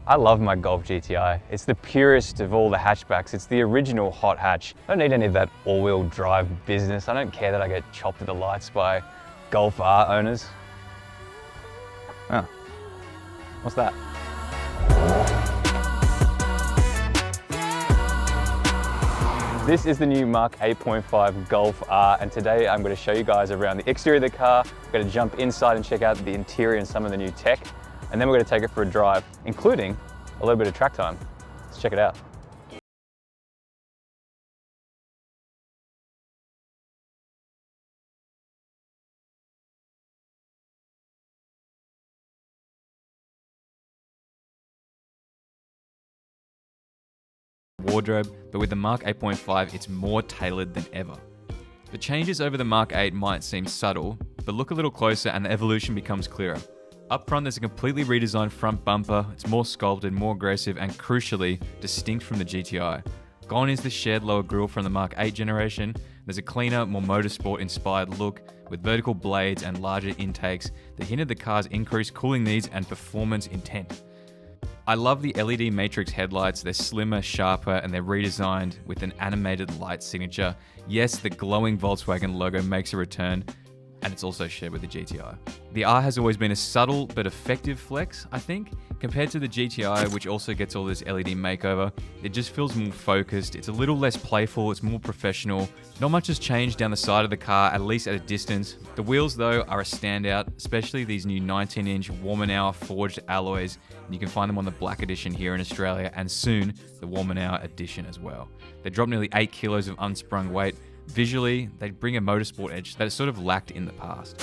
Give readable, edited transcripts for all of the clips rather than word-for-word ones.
I love my Golf GTI. It's the purest of all the hatchbacks. It's the original hot hatch. I don't need any of that all-wheel drive business. I don't care that I get chopped at the lights by Golf R owners. Oh, what's that? This is the new Mark 8.5 Golf R, and today I'm going to show you guys around the exterior of the car. We're going to jump inside and check out the interior and some of the new tech, and then we're going to take it for a drive, including a little bit of track time. Let's check it out. Wardrobe, but with the Mark 8.5 it's more tailored than ever. The changes over the Mark 8 might seem subtle, but look a little closer and the evolution becomes clearer. Up front there's a completely redesigned front bumper, it's more sculpted, more aggressive and crucially distinct from the GTI. Gone is the shared lower grille from the Mark 8 generation. There's a cleaner, more motorsport inspired look with vertical blades and larger intakes that hinted the car's increased cooling needs and performance intent. I love the LED matrix headlights, they're slimmer, sharper, and they're redesigned with an animated light signature. Yes, the glowing Volkswagen logo makes a return, and it's also shared with the GTI. The R has always been a subtle but effective flex, I think. Compared to the GTI, which also gets all this LED makeover, it just feels more focused, it's a little less playful, it's more professional. Not much has changed down the side of the car, at least at a distance. The wheels though are a standout, especially these new 19-inch Warmanauer forged alloys. And you can find them on the Black Edition here in Australia, and soon the Warmanauer Edition as well. They drop nearly 8 kilos of unsprung weight. Visually, they bring a motorsport edge that is sort of lacked in the past.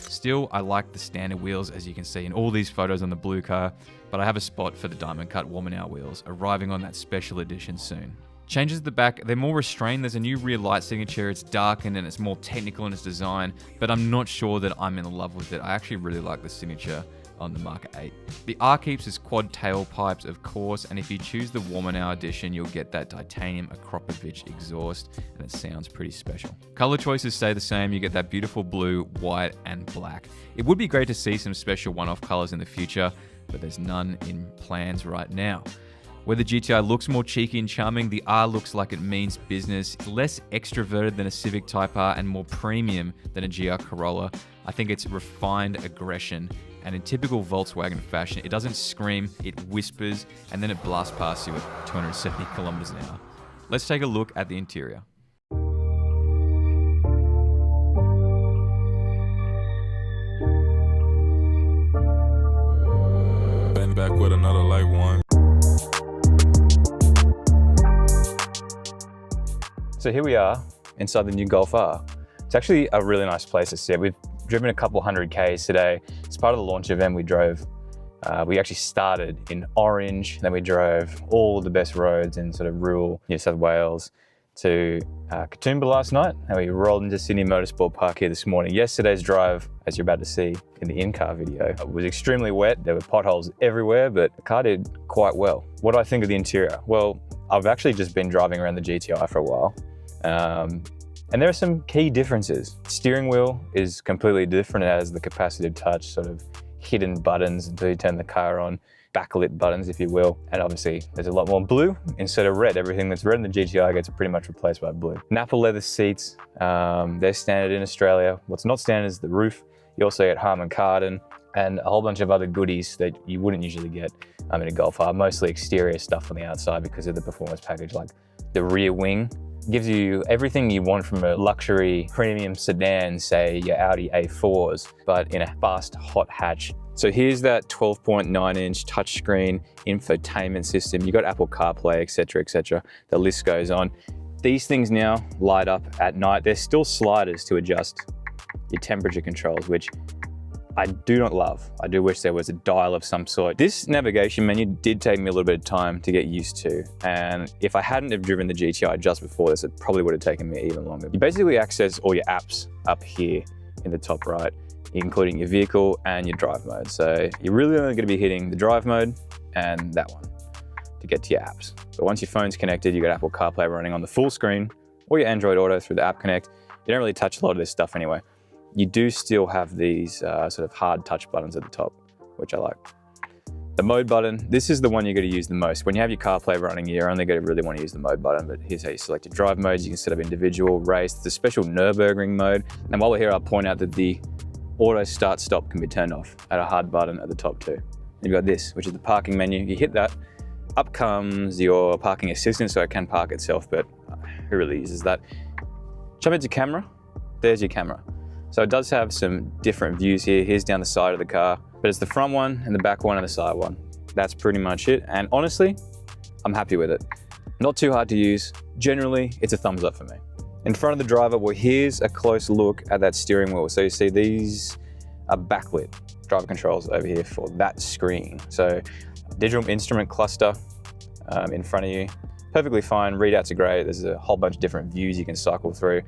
Still, I like the standard wheels as you can see in all these photos on the blue car, but I have a spot for the diamond cut Warmanauer wheels, arriving on that special edition soon. Changes at the back, they're more restrained, there's a new rear light signature, it's darkened and it's more technical in its design, but I'm not sure that I'm in love with it. I actually really like the signature on the Mark 8. The R keeps its quad tailpipes, of course, and if you choose the Warmanauer edition, you'll get that titanium Akropovich exhaust, and it sounds pretty special. Color choices stay the same, you get that beautiful blue, white, and black. It would be great to see some special one-off colors in the future, but there's none in plans right now. Where the GTI looks more cheeky and charming, the R looks like it means business, less extroverted than a Civic Type R and more premium than a GR Corolla. I think it's refined aggression, and in typical Volkswagen fashion, it doesn't scream, it whispers, and then it blasts past you at 270 kilometers an hour. Let's take a look at the interior. Ben back with another light one. So here we are inside the new Golf R. It's actually a really nice place to sit. We've driven a couple 100Ks today. As part of the launch event we drove, we actually started in Orange, then we drove all the best roads in sort of rural New South Wales to Katoomba last night, and we rolled into Sydney Motorsport Park here this morning. Yesterday's drive, as you're about to see in the in-car video, was extremely wet. There were potholes everywhere, but the car did quite well. What do I think of the interior? Well, I've actually just been driving around the GTI for a while. And there are some key differences. Steering wheel is completely different. It has the capacitive touch, sort of hidden buttons until you turn the car on, backlit buttons, if you will. And obviously there's a lot more blue instead of red. Everything that's red in the GTI gets pretty much replaced by blue. Nappa leather seats, they're standard in Australia. What's not standard is the roof. You also get Harman Kardon and a whole bunch of other goodies that you wouldn't usually get in a Golf R, mostly exterior stuff on the outside because of the performance package, like the rear wing. Gives you everything you want from a luxury premium sedan, say your Audi A4s, but in a fast, hot hatch. So here's that 12.9-inch touchscreen infotainment system. You got Apple CarPlay, etc., etc. The list goes on. These things now light up at night. There's still sliders to adjust your temperature controls, which I do not love. I do wish there was a dial of some sort. This navigation menu did take me a little bit of time to get used to. And if I hadn't have driven the GTI just before this, it probably would have taken me even longer. You basically access all your apps up here in the top right, including your vehicle and your drive mode. So you're really only going to be hitting the drive mode and that one to get to your apps. But once your phone's connected, you got Apple CarPlay running on the full screen or your Android Auto through the App Connect. You don't really touch a lot of this stuff anyway. You do still have these sort of hard touch buttons at the top, which I like. The mode button, this is the one you're going to use the most. When you have your CarPlay running, you're only going to really want to use the mode button, but here's how you select your drive modes. You can set up individual, race, the special Nürburgring mode. And while we're here, I'll point out that the auto start stop can be turned off at a hard button at the top too. You've got this, which is the parking menu. You hit that, up comes your parking assistant, so it can park itself, but who really uses that? Jump into camera, there's your camera. So it does have some different views here. Here's down the side of the car, but it's the front one and the back one and the side one. That's pretty much it. And honestly, I'm happy with it. Not too hard to use. Generally, it's a thumbs up for me. In front of the driver, well, here's a close look at that steering wheel. So you see these are backlit driver controls over here for that screen. So digital instrument cluster in front of you. Perfectly fine, readouts are great. There's a whole bunch of different views you can cycle through.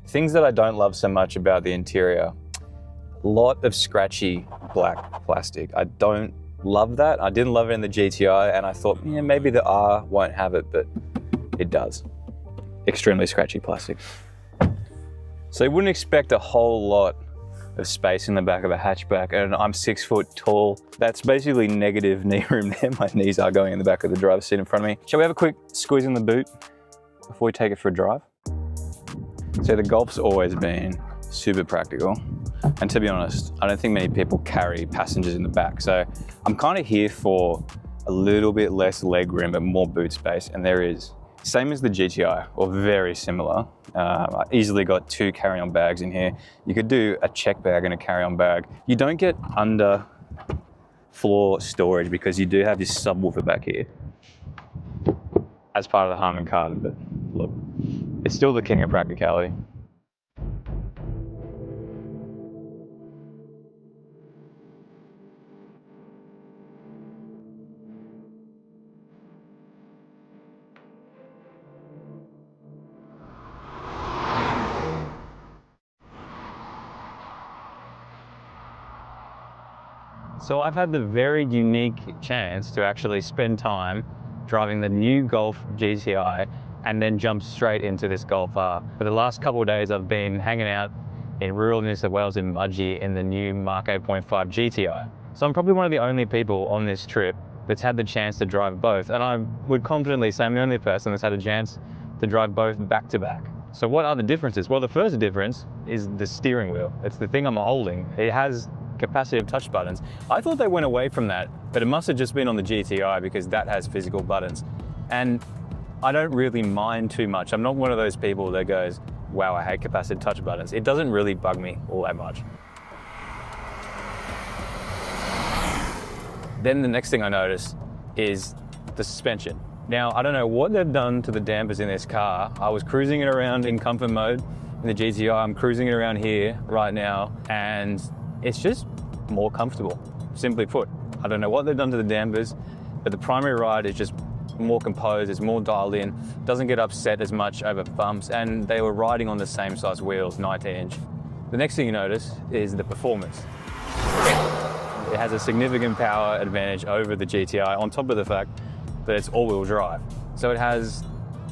Things that I don't love so much about the interior, a lot of scratchy black plastic. I don't love that. I didn't love it in the GTI, and I thought, yeah, maybe the R won't have it, but it does. Extremely scratchy plastic. So you wouldn't expect a whole lot of space in the back of a hatchback, and I'm 6 foot tall. That's basically negative knee room there. My knees are going in the back of the driver's seat in front of me. Shall we have a quick squeeze in the boot before we take it for a drive? So the Golf's always been super practical. And to be honest, I don't think many people carry passengers in the back. So I'm kind of here for a little bit less leg room, but more boot space. And there is. Same as the GTI, or very similar. I easily got 2 carry-on bags in here. You could do a check bag and a carry-on bag. You don't get under floor storage because you do have this subwoofer back here as part of the Harman Kardon, but look, it's still the king of practicality. So I've had the very unique chance to actually spend time driving the new Golf GTI and then jump straight into this Golf R. For the last couple of days, I've been hanging out in rural New South Wales in Mudgee in the new Mark 8.5 GTI. So I'm probably one of the only people on this trip that's had the chance to drive both. And I would confidently say I'm the only person that's had a chance to drive both back to back. So what are the differences? Well, the first difference is the steering wheel. It's the thing I'm holding. It has capacitive touch buttons. I thought they went away from that, but it must have just been on the GTI because that has physical buttons. And I don't really mind too much. I'm not one of those people that goes, wow, I hate capacitive touch buttons. It doesn't really bug me all that much. Then the next thing I noticed is the suspension. Now, I don't know what they've done to the dampers in this car. I was cruising it around in comfort mode in the GTI. I'm cruising it around here right now, and it's just more comfortable, simply put. I don't know what they've done to the dampers, but the primary ride is just more composed, it's more dialed in, doesn't get upset as much over bumps, and they were riding on the same size wheels, 19-inch. The next thing you notice is the performance. It has a significant power advantage over the GTI, on top of the fact that it's all-wheel drive. So it has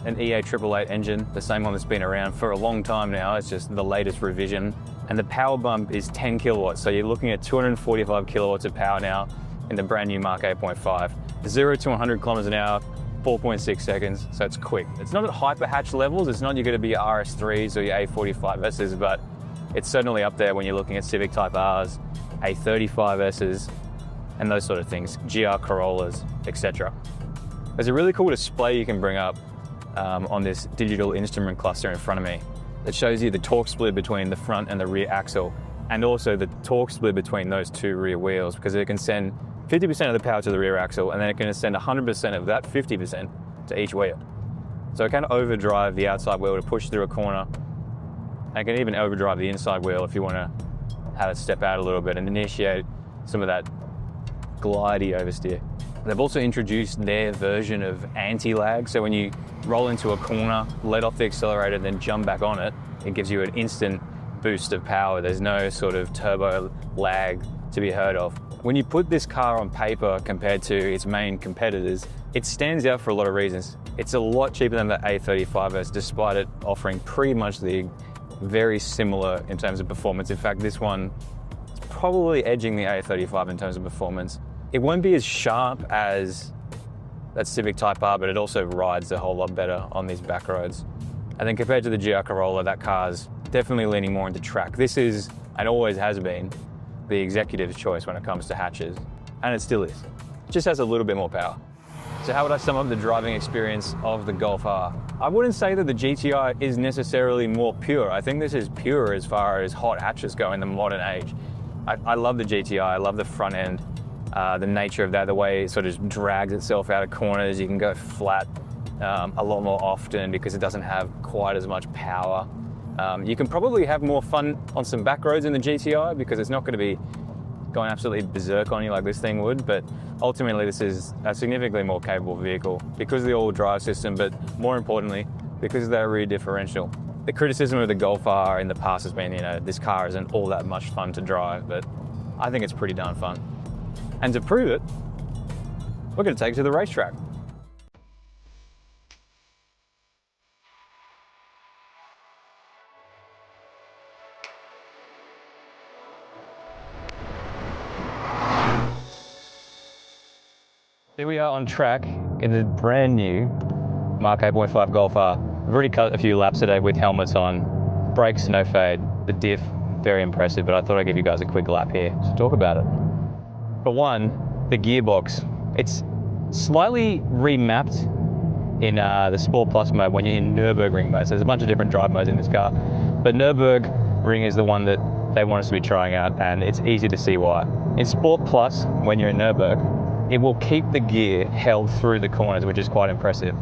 an EA888 engine, the same one that's been around for a long time now. It's just the latest revision. And the power bump is 10 kilowatts. So you're looking at 245 kilowatts of power now in the brand new Mark 8.5. 0 to 100 kilometers an hour, 4.6 seconds, so it's quick. It's not at hyper hatch levels. It's not you're gonna be your RS3s or your A45Ss, but it's certainly up there when you're looking at Civic Type Rs, A35Ss, and those sort of things, GR Corollas, etc. There's a really cool display you can bring up on this digital instrument cluster in front of me that shows you the torque split between the front and the rear axle, and also the torque split between those 2 rear wheels, because it can send 50% of the power to the rear axle, and then it can send 100% of that 50% to each wheel. So it can overdrive the outside wheel to push through a corner, and it can even overdrive the inside wheel if you want to have it step out a little bit and initiate some of that glidey oversteer. They've also introduced their version of anti-lag, so when you roll into a corner, let off the accelerator, then jump back on it, it gives you an instant boost of power. There's no sort of turbo lag to be heard of. When you put this car on paper compared to its main competitors, it stands out for a lot of reasons. It's a lot cheaper than the A35S, despite it offering pretty much the very similar in terms of performance. In fact, this one is probably edging the A35 in terms of performance. It won't be as sharp as that Civic Type R, but it also rides a whole lot better on these back roads. I think compared to the GR Corolla, that car's definitely leaning more into track. This is, and always has been, the executive's choice when it comes to hatches, and it still is. It just has a little bit more power. So how would I sum up the driving experience of the Golf R? I wouldn't say that the GTI is necessarily more pure. I think this is pure as far as hot hatches go in the modern age. I love the GTI, I love the front end, the nature of that, the way it sort of drags itself out of corners. You can go flat a lot more often because it doesn't have quite as much power. You can probably have more fun on some back roads in the GTI because it's not going to be going absolutely berserk on you like this thing would, but ultimately this is a significantly more capable vehicle because of the all-wheel drive system, but more importantly, because of that rear differential. The criticism of the Golf R in the past has been, this car isn't all that much fun to drive, but I think it's pretty darn fun. And to prove it, we're going to take it to the racetrack. Here we are on track in the brand new Mark 8.5 Golf R. I've already cut a few laps today with helmets on, brakes no fade, the diff very impressive, but I thought I'd give you guys a quick lap here to talk about it. For one, the gearbox, it's slightly remapped in the Sport Plus mode when you're in Nürburgring mode. So there's a bunch of different drive modes in this car, but Nürburgring is the one that they want us to be trying out, and it's easy to see why. In Sport Plus, when you're in Nürburgring, it will keep the gear held through the corners, which is quite impressive.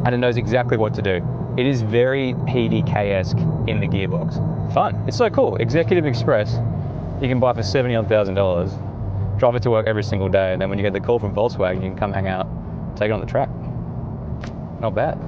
And it knows exactly what to do. It is very PDK-esque in the gearbox. Fun, it's so cool. Executive Express, you can buy for $70,000, drive it to work every single day, and then when you get the call from Volkswagen, you can come hang out, take it on the track. Not bad.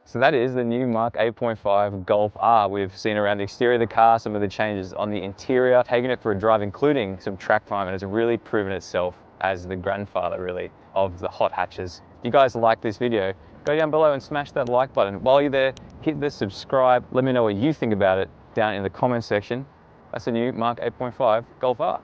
So that is the new Mark 8.5 Golf R. We've seen around the exterior of the car, some of the changes on the interior, taken it for a drive, including some track time, and it's really proven itself as the grandfather, really, of the hot hatches. If you guys like this video, go down below and smash that like button. While you're there, hit the subscribe. Let me know what you think about it down in the comment section. That's the new Mark 8.5 Golf R.